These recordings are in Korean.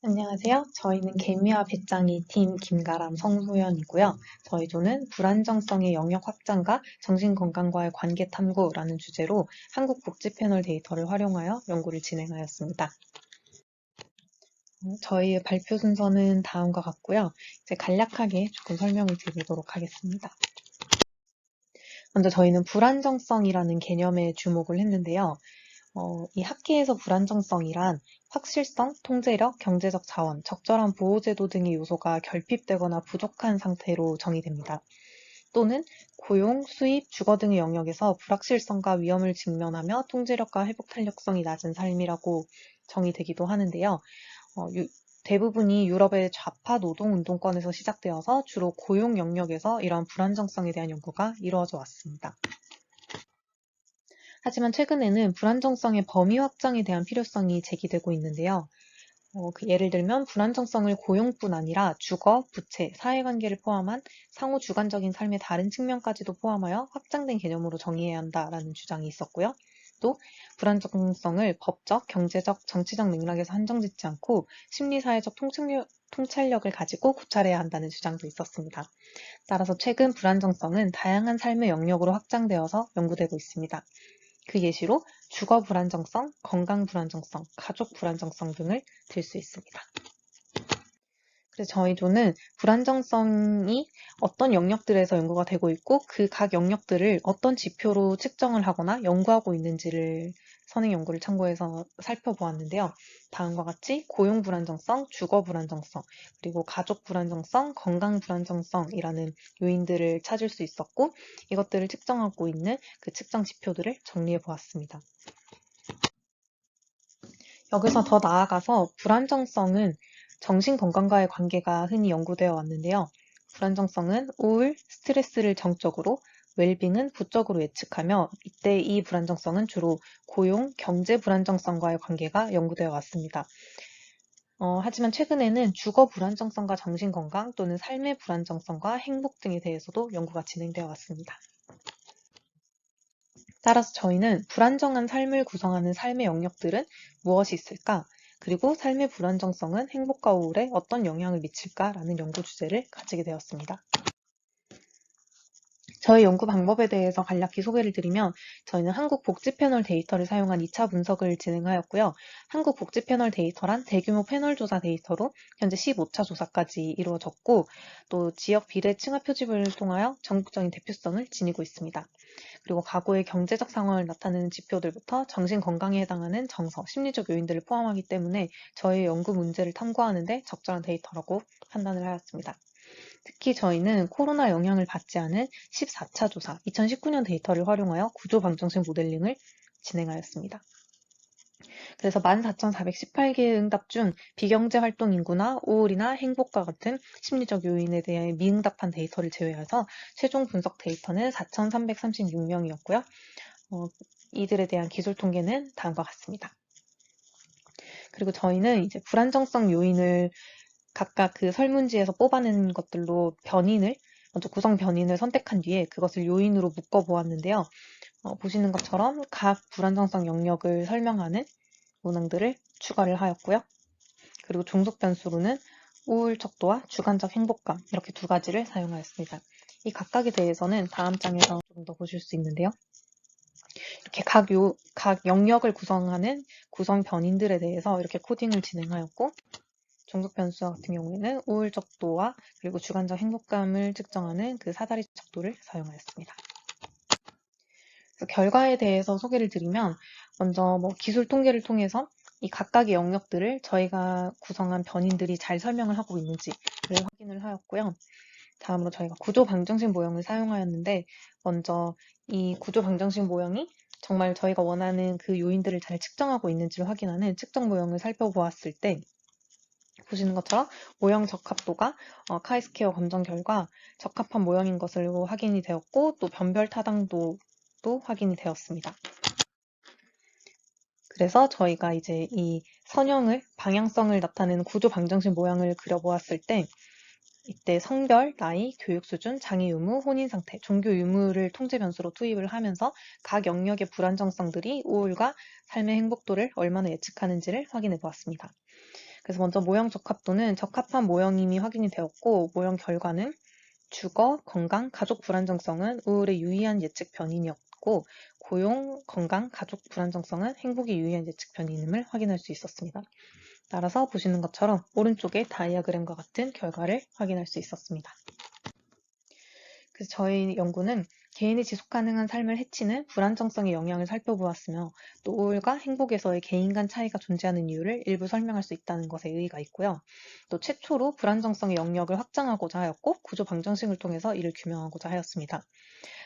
안녕하세요. 저희는 개미와 배짱이 팀 김가람, 성소연이고요. 저희 조는 불안정성의 영역 확장과 정신건강과의 관계 탐구라는 주제로 한국 복지 패널 데이터를 활용하여 연구를 진행하였습니다. 저희의 발표 순서는 다음과 같고요. 이제 간략하게 조금 설명을 드리도록 하겠습니다. 먼저 저희는 불안정성이라는 개념에 주목을 했는데요. 이 학계에서 불안정성이란 확실성, 통제력, 경제적 자원, 적절한 보호제도 등의 요소가 결핍되거나 부족한 상태로 정의됩니다. 또는 고용, 수입, 주거 등의 영역에서 불확실성과 위험을 직면하며 통제력과 회복 탄력성이 낮은 삶이라고 정의되기도 하는데요. 대부분이 유럽의 좌파 노동 운동권에서 시작되어서 주로 고용 영역에서 이러한 불안정성에 대한 연구가 이루어져 왔습니다. 하지만 최근에는 불안정성의 범위 확장에 대한 필요성이 제기되고 있는데요. 예를 들면 불안정성을 고용뿐 아니라 주거, 부채, 사회관계를 포함한 상호 주관적인 삶의 다른 측면까지도 포함하여 확장된 개념으로 정의해야 한다라는 주장이 있었고요. 또 불안정성을 법적, 경제적, 정치적 맥락에서 한정짓지 않고 심리사회적 통찰력을 가지고 고찰해야 한다는 주장도 있었습니다. 따라서 최근 불안정성은 다양한 삶의 영역으로 확장되어서 연구되고 있습니다. 그 예시로 주거 불안정성, 건강 불안정성, 가족 불안정성 등을 들 수 있습니다. 그래서 저희 조는 불안정성이 어떤 영역들에서 연구가 되고 있고 그 각 영역들을 어떤 지표로 측정을 하거나 연구하고 있는지를 선행 연구를 참고해서 살펴보았는데요. 다음과 같이 고용 불안정성, 주거 불안정성, 그리고 가족 불안정성, 건강 불안정성이라는 요인들을 찾을 수 있었고 이것들을 측정하고 있는 그 측정 지표들을 정리해 보았습니다. 여기서 더 나아가서 불안정성은 정신건강과의 관계가 흔히 연구되어 왔는데요. 불안정성은 우울, 스트레스를 정적으로, 웰빙은 부적으로 예측하며 이때 이 불안정성은 주로 고용, 경제 불안정성과의 관계가 연구되어 왔습니다. 하지만 최근에는 주거 불안정성과 정신건강 또는 삶의 불안정성과 행복 등에 대해서도 연구가 진행되어 왔습니다. 따라서 저희는 불안정한 삶을 구성하는 삶의 영역들은 무엇이 있을까? 그리고 삶의 불안정성은 행복과 우울에 어떤 영향을 미칠까라는 연구 주제를 가지게 되었습니다. 저희 연구 방법에 대해서 간략히 소개를 드리면 저희는 한국 복지 패널 데이터를 사용한 2차 분석을 진행하였고요. 한국 복지 패널 데이터란 대규모 패널 조사 데이터로 현재 15차 조사까지 이루어졌고 또 지역 비례 층합 표집을 통하여 전국적인 대표성을 지니고 있습니다. 그리고 과거의 경제적 상황을 나타내는 지표들부터 정신 건강에 해당하는 정서, 심리적 요인들을 포함하기 때문에 저희 연구 문제를 탐구하는 데 적절한 데이터라고 판단을 하였습니다. 특히 저희는 코로나 영향을 받지 않은 14차 조사, 2019년 데이터를 활용하여 구조 방정식 모델링을 진행하였습니다. 그래서 14,418개의 응답 중 비경제 활동 인구나 우울이나 행복과 같은 심리적 요인에 대해 미응답한 데이터를 제외해서 최종 분석 데이터는 4,336명이었고요. 이들에 대한 기술 통계는 다음과 같습니다. 그리고 저희는 이제 불안정성 요인을 각각 그 설문지에서 뽑아낸 것들로 먼저 구성 변인을 선택한 뒤에 그것을 요인으로 묶어보았는데요. 보시는 것처럼 각 불안정성 영역을 설명하는 문항들을 추가를 하였고요. 그리고 종속 변수로는 우울 척도와 주관적 행복감 이렇게 두 가지를 사용하였습니다. 이 각각에 대해서는 다음 장에서 좀 더 보실 수 있는데요. 이렇게 각 영역을 구성하는 구성 변인들에 대해서 이렇게 코딩을 진행하였고 종속 변수 같은 경우에는 우울 척도와 그리고 주관적 행복감을 측정하는 그 사다리 척도를 사용하였습니다. 그래서 결과에 대해서 소개를 드리면 먼저 기술 통계를 통해서 이 각각의 영역들을 저희가 구성한 변인들이 잘 설명을 하고 있는지를 확인을 하였고요. 다음으로 저희가 구조 방정식 모형을 사용하였는데 먼저 이 구조 방정식 모형이 정말 저희가 원하는 그 요인들을 잘 측정하고 있는지를 확인하는 측정 모형을 살펴보았을 때 보시는 것처럼 모형 적합도가 카이스퀘어 검정 결과 적합한 모형인 것으로 확인이 되었고 또 변별 타당도도 확인이 되었습니다. 그래서 저희가 이제 이 선형을 방향성을 나타내는 구조 방정식 모양을 그려보았을 때 이때 성별, 나이, 교육 수준, 장애 유무, 혼인 상태, 종교 유무를 통제 변수로 투입을 하면서 각 영역의 불안정성들이 우울과 삶의 행복도를 얼마나 예측하는지를 확인해 보았습니다. 그래서 먼저 모형 적합도는 적합한 모형임이 확인이 되었고, 모형 결과는 주거, 건강, 가족 불안정성은 우울의 유의한 예측 변인이었고, 고용, 건강, 가족 불안정성은 행복의 유의한 예측 변인임을 확인할 수 있었습니다. 따라서 보시는 것처럼 오른쪽의 다이아그램과 같은 결과를 확인할 수 있었습니다. 그래서 저희 연구는 개인의 지속 가능한 삶을 해치는 불안정성의 영향을 살펴보았으며, 또 우울과 행복에서의 개인 간 차이가 존재하는 이유를 일부 설명할 수 있다는 것에 의의가 있고요. 또 최초로 불안정성의 영역을 확장하고자 하였고, 구조 방정식을 통해서 이를 규명하고자 하였습니다.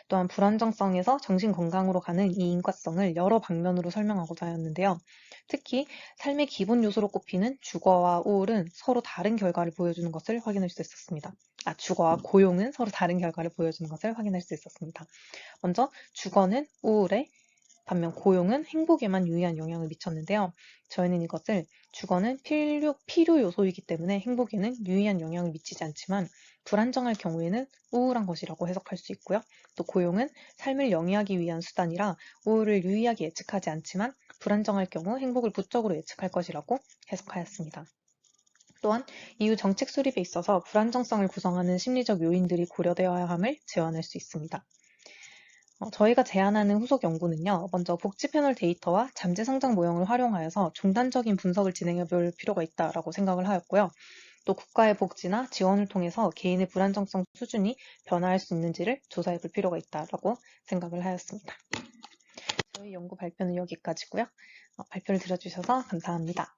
또한 불안정성에서 정신 건강으로 가는 이 인과성을 여러 방면으로 설명하고자 하였는데요. 특히 삶의 기본 요소로 꼽히는 주거와 우울은 서로 다른 결과를 보여주는 것을 확인할 수 있었습니다. 주거와 고용은 서로 다른 결과를 보여주는 것을 확인할 수 있었습니다. 먼저 주거는 우울에, 반면 고용은 행복에만 유의한 영향을 미쳤는데요. 저희는 이것을 주거는 필요 요소이기 때문에 행복에는 유의한 영향을 미치지 않지만 불안정할 경우에는 우울한 것이라고 해석할 수 있고요. 또 고용은 삶을 영위하기 위한 수단이라 우울을 유의하게 예측하지 않지만 불안정할 경우 행복을 부적으로 예측할 것이라고 해석하였습니다. 또한 이후 정책 수립에 있어서 불안정성을 구성하는 심리적 요인들이 고려되어야 함을 제안할 수 있습니다. 저희가 제안하는 후속 연구는요, 먼저 복지 패널 데이터와 잠재 성장 모형을 활용하여서 종단적인 분석을 진행해 볼 필요가 있다라고 생각을 하였고요. 또 국가의 복지나 지원을 통해서 개인의 불안정성 수준이 변화할 수 있는지를 조사해 볼 필요가 있다라고 생각을 하였습니다. 저희 연구 발표는 여기까지고요. 발표를 들어주셔서 감사합니다.